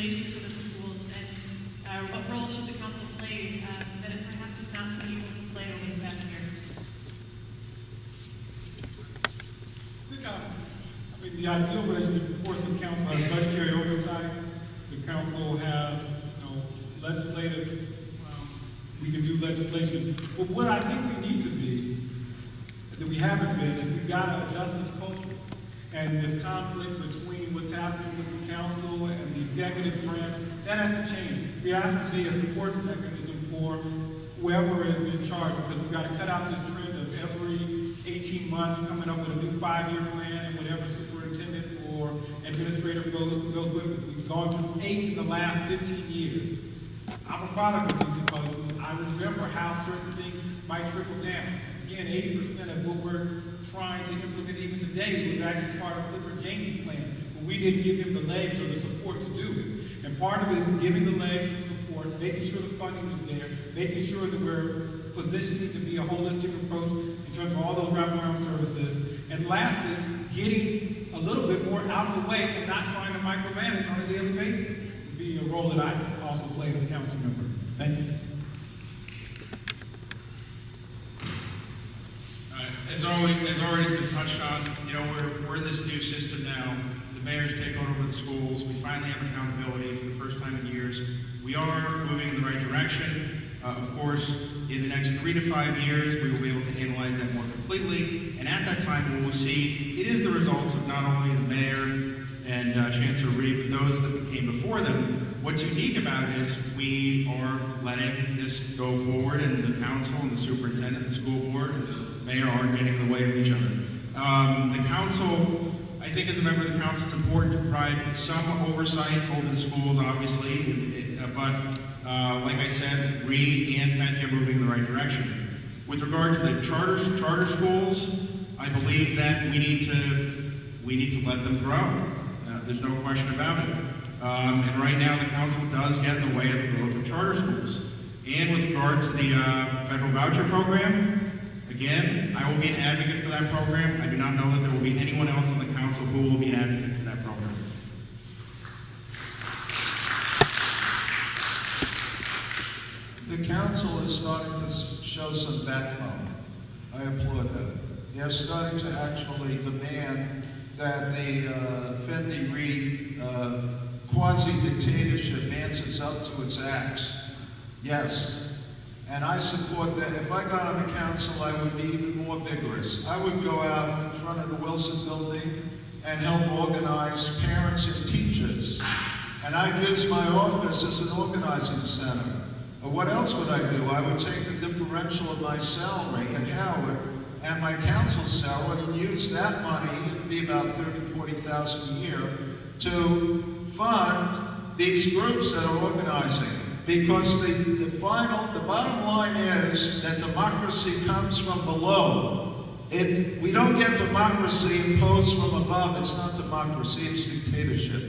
relation to the schools, and what role should the council play that it perhaps has not been able to play over the past years? I think, the ideal relationship, of course, the council has budgetary oversight. The council has, legislative, we can do legislation. But what I think we need to be, that we haven't been, is we've got to adjust this culture. And this conflict between what's happening with the council and the executive branch, that has to change. There has to be a support mechanism for whoever is in charge, because we've got to cut out this trend of every 18 months coming up with a new 5-year plan and whatever superintendent or administrator goes with it. We've gone through 8 in the last 15 years. I'm a product of these policies. I remember how certain things might trickle down. Again, 80% of what we're trying to implement even today was actually part of Clifford Janey's plan, but we didn't give him the legs or the support to do it. And part of it is giving the legs and support, making sure the funding is there, making sure that we're positioning to be a holistic approach in terms of all those wraparound services. And lastly, getting a little bit more out of the way and not trying to micromanage on a daily basis would be a role that I also play as a council member. Thank you. As already has been touched on, we're in this new system now. The mayor's taken over the schools. We finally have accountability for the first time in years. We are moving in the right direction. Of course, in the next 3 to 5 years, we will be able to analyze that more completely. And at that time, we will see it is the results of not only the mayor and Chancellor Reed, but those that came before them. What's unique about it is we are letting this go forward, and the council and the superintendent and the school board and the mayor aren't getting in the way of each other. The council, I think as a member of the council, it's important to provide some oversight over the schools, obviously, but like I said, Reed and Fenty are moving in the right direction. With regard to the charter schools, I believe that we need to let them grow. There's no question about it. And right now, the council does get in the way of the growth of charter schools. And with regard to the federal voucher program, again, I will be an advocate for that program. I do not know that there will be anyone else on the council who will be an advocate for that program. The council is starting to show some backbone. I applaud that. They're starting to actually demand that the Fenty Reed quasi-dictatorship answers up to its acts. Yes. And I support that. If I got on the council, I would be even more vigorous. I would go out in front of the Wilson Building and help organize parents and teachers. And I'd use my office as an organizing center. Or what else would I do? I would take the differential of my salary at Howard and my council salary and use that money, it'd be about $30,000 to $40,000 a year, to fund these groups that are organizing. Because the bottom line is that democracy comes from below. We don't get democracy imposed from above. It's not democracy, it's dictatorship.